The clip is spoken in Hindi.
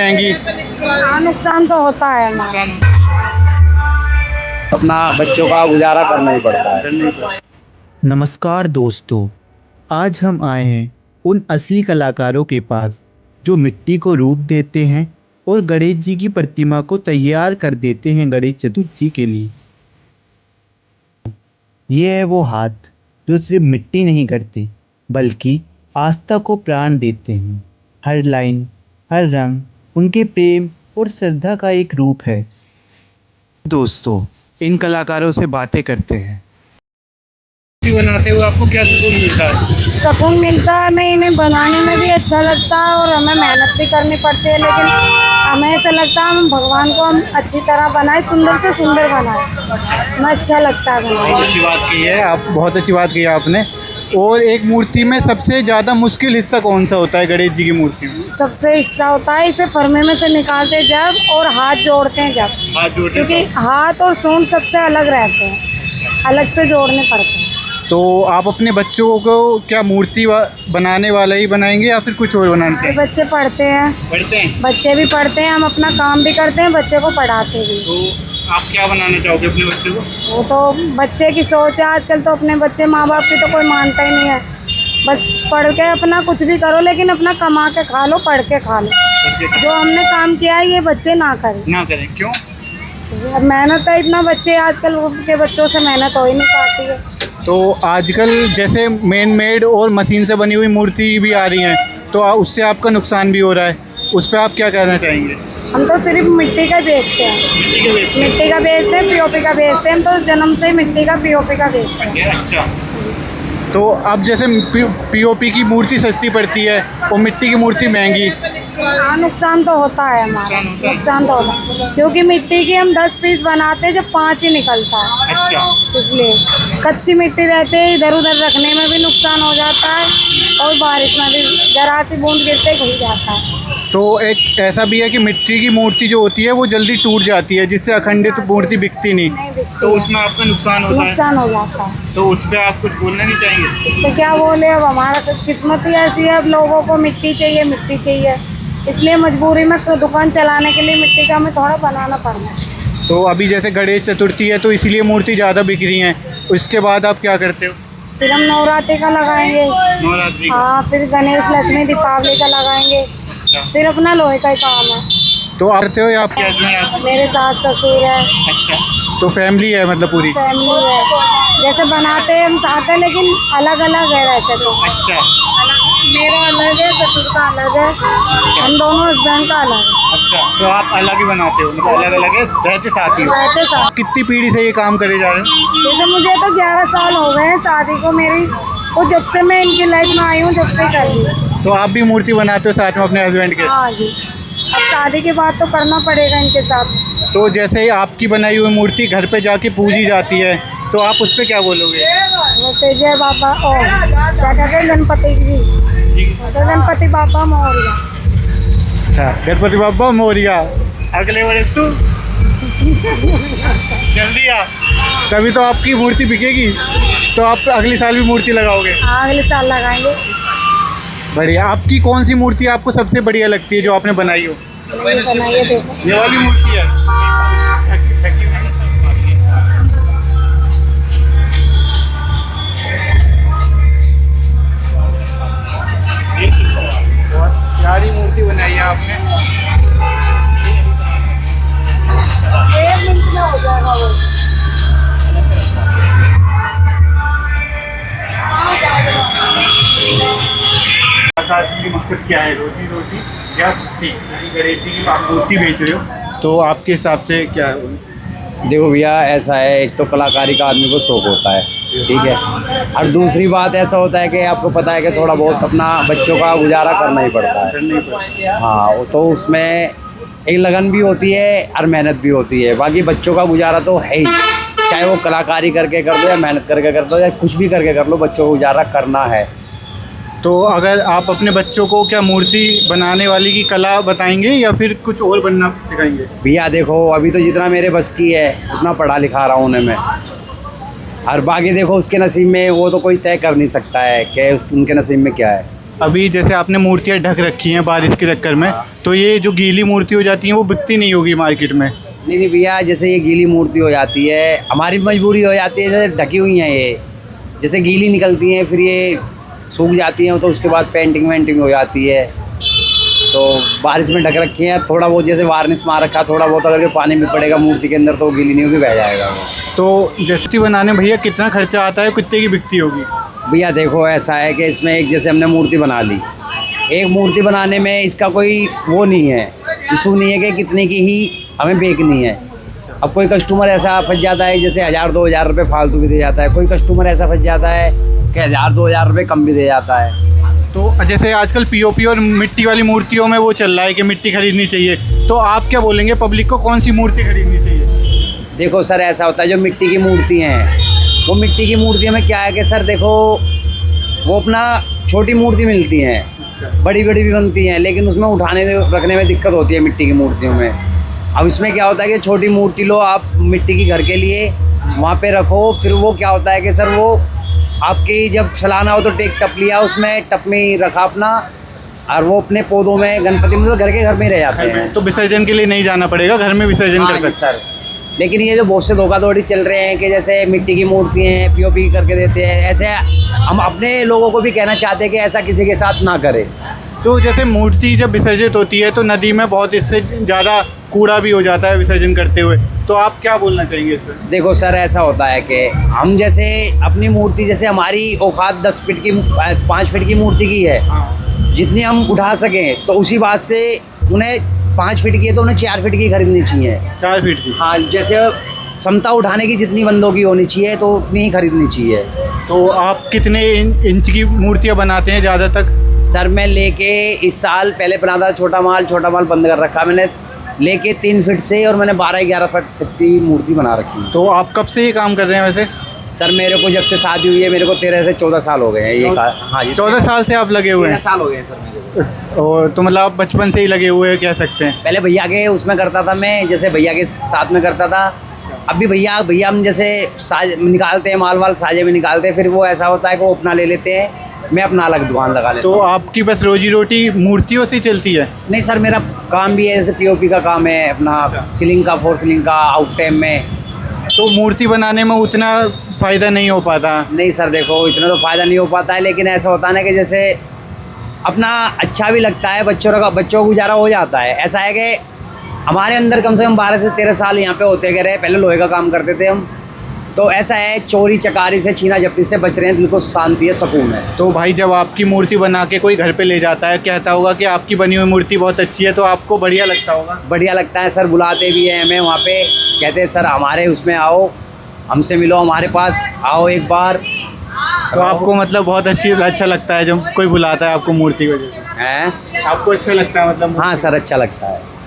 आएंगी। हाँ, नुकसान तो होता है हमारा। अपना बच्चों का गुजारा करना ही पड़ता है। नमस्कार दोस्तों, आज हम आए हैं उन असली कलाकारों के पास जो मिट्टी को रूप देते हैं और गणेश जी की प्रतिमा को तैयार कर देते हैं गणेश चतुर्थी के लिए। ये है वो हाथ जो सिर्फ मिट्टी नहीं करते बल्कि आस्था को प्राण देते हैं। हर लाइन, हर रंग उनके प्रेम और श्रद्धा का एक रूप है। दोस्तों, इन कलाकारों से बातें करते हैं। बनाते हुए आपको क्या सुकून मिलता है? सुकून मिलता है, हमें इन्हें बनाने में भी अच्छा लगता है और हमें मेहनत भी करनी पड़ती है, लेकिन हमें ऐसा लगता है हम भगवान को हम अच्छी तरह बनाए, सुंदर से सुंदर बनाए। हमें अच्छा लगता है बनाने। बहुत अच्छी बात की है आप, बहुत अच्छी बात की है आपने। और एक मूर्ति में सबसे ज़्यादा मुश्किल हिस्सा कौन सा होता है गणेश जी की मूर्ति में? सबसे हिस्सा होता है इसे फरमे में से निकालते जब और हाथ जोड़ते हैं जब, हाथ जोड़ते क्योंकि हाथ और सूंड सबसे अलग रहते हैं, अलग से जोड़ने पड़ते हैं। तो आप अपने बच्चों को क्या मूर्ति बनाने वाला ही बनाएंगे या फिर कुछ और बनाते हैं? बच्चे पढ़ते हैं, बच्चे भी पढ़ते हैं, हम अपना काम भी करते हैं, बच्चे को पढ़ाते भी। तो आप क्या बनाना चाहोगे अपने बच्चे को? वो तो बच्चे की सोच है, आजकल तो अपने बच्चे माँ बाप की तो कोई मानता ही नहीं है। बस पढ़ के अपना कुछ भी करो, लेकिन अपना कमा के खा लो, पढ़ के खा लो। जो हमने काम किया है ये बच्चे ना करें। क्यों? मेहनत है इतना, बच्चे आजकल के बच्चों से मेहनत हो ही नहीं पाती है। तो आजकल जैसे मैन मेड और मशीन से बनी हुई मूर्ति भी आ रही हैं, तो उससे आपका नुकसान भी हो रहा है, उस पर आप क्या कहना चाहेंगे? हम तो सिर्फ मिट्टी का बेचते हैं, मिट्टी का बेचते हैं, पीओपी का बेचते हैं। हम तो जन्म से मिट्टी का पीओपी का बेचते हैं। अच्छा, तो अब जैसे पीओपी की मूर्ति सस्ती पड़ती है और मिट्टी की मूर्ति महंगी। हाँ, नुकसान तो होता है हमारा, नुकसान तो होता है, क्योंकि मिट्टी की हम 10 पीस बनाते हैं जब 5 ही निकलता है। अच्छा, इसलिए कच्ची मिट्टी रहते हैं, इधर उधर रखने में भी नुकसान हो जाता है और बारिश में भी जरा सी बूंद गिरते घुल जाता है। तो एक ऐसा भी है कि मिट्टी की मूर्ति जो होती है वो जल्दी टूट जाती है, जिससे अखंडित मूर्ति बिकती नहीं, तो उसमें आपका नुकसान होता है। नुकसान हो जाता है, तो उस पर आप कुछ बोलना नहीं चाहेंगे? इस पर क्या बोले, अब हमारा किस्मत ही ऐसी है, अब लोगों को मिट्टी चाहिए, मिट्टी चाहिए, इसलिए मजबूरी में दुकान चलाने के लिए मिट्टी का हमें थोड़ा बनाना पड़ना है। तो अभी जैसे गणेश चतुर्थी है तो इसलिए मूर्ति ज़्यादा बिक रही हैं, उसके बाद आप क्या करते हो? फिर हम नवरात्रि का लगाएंगे। नवरात्रि? हाँ, फिर गणेश लक्ष्मी दीपावली का लगाएंगे। फिर अपना लोहे का ही काम है। तो आप करते हो या आप क्या? मेरे सास ससुर है। अच्छा, तो फैमिली है मतलब पूरी? फैमिली है, जैसे बनाते हैं हम साथ है, लेकिन अलग अलग है वैसे तो। अच्छा, मेरा अलग है, ससुर का अलग है, हम दोनों हस्बैंड का अलग है। अच्छा, तो आप अलग ही बनाते हो, मतलब अलग अलग है, रहते साथ ही हो? रहते साथ। कितनी पीढ़ी से ये काम करे जा रहे हो? जैसे मुझे तो 11 साल हो गए हैं शादी को मेरी, वो जब से मैं इनकी लाइफ में आई हूँ जब से कर रही हूँ। तो आप भी मूर्ति बनाते हो साथ में अपने हस्बैंड के? हाँ जी, अब शादी के बाद तो करना पड़ेगा इनके साथ। तो जैसे आपकी बनाई हुई मूर्ति घर पे जाके पूजी जाती है, तो आप उस पर क्या बोलोगे? बोलते जय बाबा, ओ क्या कहते हैं, गणपति जी, गणपति बाबा मोरया। अच्छा, गणपति बाबा मोरिया, अगले वर्ष तू जल्दी आ, तभी तो आपकी मूर्ति बिकेगी। तो आप अगले साल भी मूर्ति लगाओगे? हाँ, अगले साल लगाएंगे। बढ़िया। आपकी कौन सी मूर्ति आपको सबसे बढ़िया लगती है जो आपने बनाई हो? बनाइए, देखो ये वाली मूर्ति है। बहुत प्यारी मूर्ति बनाई है आपने। 1 मिनट में हो जाएगा वो। की मकसद क्या है? रोजी रोटी या भक्ति? गणेश जी की आप मूर्ति बेच रहे हो, तो आपके हिसाब से क्या है? देखो भैया, ऐसा है, एक तो कलाकारी का आदमी को शौक होता है, ठीक है, और दूसरी बात ऐसा होता है कि आपको पता है कि थोड़ा बहुत अपना बच्चों का गुजारा करना ही पड़ता है। हाँ, तो उसमें एक लगन भी होती है और मेहनत भी होती है। बाकी बच्चों का गुजारा तो है ही, चाहे वो कलाकारी करके कर दो या मेहनत करके कर दो या कुछ भी करके कर लो, बच्चों को गुजारा करना है। तो अगर आप अपने बच्चों को क्या मूर्ति बनाने वाली की कला बताएंगे या फिर कुछ और बनना सिखाएंगे? भैया देखो, अभी तो जितना मेरे बस की है उतना पढ़ा लिखा रहा हूँ उन्हें मैं, और बाकी देखो उसके नसीब में वो तो कोई तय कर नहीं सकता है कि उनके नसीब में क्या है। अभी जैसे आपने मूर्तियाँ ढक रखी हैं बारिश के चक्कर में, तो ये जो गीली मूर्ति हो जाती हैं वो बिकती नहीं होगी मार्केट में? नहीं भैया, जैसे ये गीली मूर्ति हो जाती है, हमारी मजबूरी हो जाती है, जैसे ढकी हुई हैं ये, जैसे गीली निकलती हैं फिर ये सूख जाती हैं, तो उसके बाद पेंटिंग वेंटिंग हो जाती है। तो बारिश में ढक रखी हैं, थोड़ा बहुत जैसे वार्निश मार रखा, थोड़ा बहुत अगर जो पानी भी पड़ेगा मूर्ति के अंदर तो वो गीली नहीं होगी, बह जाएगा वो। तो जैसे बनाने भैया कितना खर्चा आता है, कितने की बिकती होगी? भैया देखो ऐसा है कि इसमें एक जैसे हमने मूर्ति बना ली, एक मूर्ति बनाने में इसका कोई वो नहीं है, इशू नहीं है कि कितने की ही हमें बेचनी है। अब कोई कस्टमर ऐसा फंस जाता है जैसे 1000-2000 रुपये फालतू भी दे जाता है, कोई कस्टमर ऐसा फंस जाता है कि 1000-2000 रुपये कम भी दे जाता है। तो जैसे आजकल पीओपी और मिट्टी वाली मूर्तियों में वो चल रहा है कि मिट्टी खरीदनी चाहिए, तो आप क्या बोलेंगे पब्लिक को कौन सी मूर्ति खरीदनी चाहिए? देखो सर ऐसा होता है, जो मिट्टी की मूर्ति हैं वो मिट्टी की मूर्तियों में क्या है कि सर देखो वो अपना छोटी मूर्ति मिलती हैं, बड़ी बड़ी भी बनती हैं, लेकिन उसमें उठाने रखने में दिक्कत होती है मिट्टी की मूर्तियों में। अब इसमें क्या होता है कि छोटी मूर्ति लो आप मिट्टी की घर के लिए वहाँ पे रखो, फिर वो क्या होता है कि सर वो आपकी जब चलाना हो तो टेक टप लिया, उसमें टप में रखा अपना, और वो अपने पौधों में गणपति में तो घर के घर में ही रह जाते हैं। तो विसर्जन के लिए नहीं जाना पड़ेगा, घर में विसर्जन कर सकते सर। लेकिन ये जो बहुत से धोखाधड़ी चल रहे हैं कि जैसे मिट्टी की मूर्ति हैं पीओपी करके देते हैं, ऐसे हम अपने लोगों को भी कहना चाहते हैं कि ऐसा किसी के साथ ना करें। तो जैसे मूर्ति जब विसर्जित होती है तो नदी में बहुत इससे ज़्यादा कूड़ा भी हो जाता है विसर्जन करते हुए, तो आप क्या बोलना चाहेंगे इस पर? देखो सर ऐसा होता है कि हम जैसे अपनी मूर्ति, जैसे हमारी औकात 10 फीट की 5 फीट की मूर्ति की है, जितनी हम उठा सकें तो उसी बात से उन्हें 5 फीट की है तो उन्हें 4 फीट की खरीदनी चाहिए। 4 फीट की? हाँ, जैसे क्षमता उठाने की जितनी बंदों की होनी चाहिए तो उतनी ही खरीदनी चाहिए। तो आप कितने इंच की मूर्तियाँ बनाते हैं ज़्यादा तक? सर मैं लेके इस साल पहले बना था छोटा माल बंद कर रखा मैंने, लेके 3 फीट से, और मैंने 12-11 फीट तक की मूर्ति बना रखी है। तो आप कब से ये काम कर रहे हैं वैसे? सर मेरे को जब से शादी हुई है मेरे को 13 से 14 साल हो गए हैं ये। हाँ जी, 14 साल से आप लगे हुए 13 हैं? साल हो गए हैं सर मेरे को। और तो मतलब आप बचपन से ही लगे हुए हैं कह सकते हैं? पहले भैया के उसमें करता था मैं, जैसे भैया के साथ में करता था। अभी भैया हम जैसे साज निकालते हैं, माल साजे में निकालते हैं, फिर वो ऐसा होता है कि वो अपना ले लेते हैं, मैं अपना अलग दुकान लगा लेता हूँ। तो आपकी बस रोजी रोटी मूर्तियों से चलती है? नहीं सर, मेरा काम भी है, जैसे पीओपी का काम है अपना, सीलिंग का, फोर सीलिंग का, आउट टाइम में। तो मूर्ति बनाने में उतना फ़ायदा नहीं हो पाता? नहीं सर देखो इतना तो फ़ायदा नहीं हो पाता है, लेकिन ऐसा होता है ना कि जैसे अपना अच्छा भी लगता है, बच्चों का गुजारा हो जाता है। ऐसा है कि हमारे अंदर कम से कम 12 से 13 साल यहाँ पे होते गए रहे, पहले लोहे का काम करते थे हम, तो ऐसा है चोरी चकारी से, छीना झपटी से बच रहे हैं, दिल को शांति है, सुकून है। तो भाई जब आपकी मूर्ति बना के कोई घर पे ले जाता है, कहता होगा कि आपकी बनी हुई मूर्ति बहुत अच्छी है, तो आपको बढ़िया लगता होगा? बढ़िया लगता है सर, बुलाते भी हैं हमें वहाँ पे, कहते हैं सर हमारे उसमें आओ, हमसे मिलो, हमारे पास आओ एक बार। तो आपको मतलब बहुत अच्छा लगता है जब कोई बुलाता है आपको मूर्ति की वजह से? हैं? आपको अच्छा लगता है मतलब? हाँ सर अच्छा लगता है।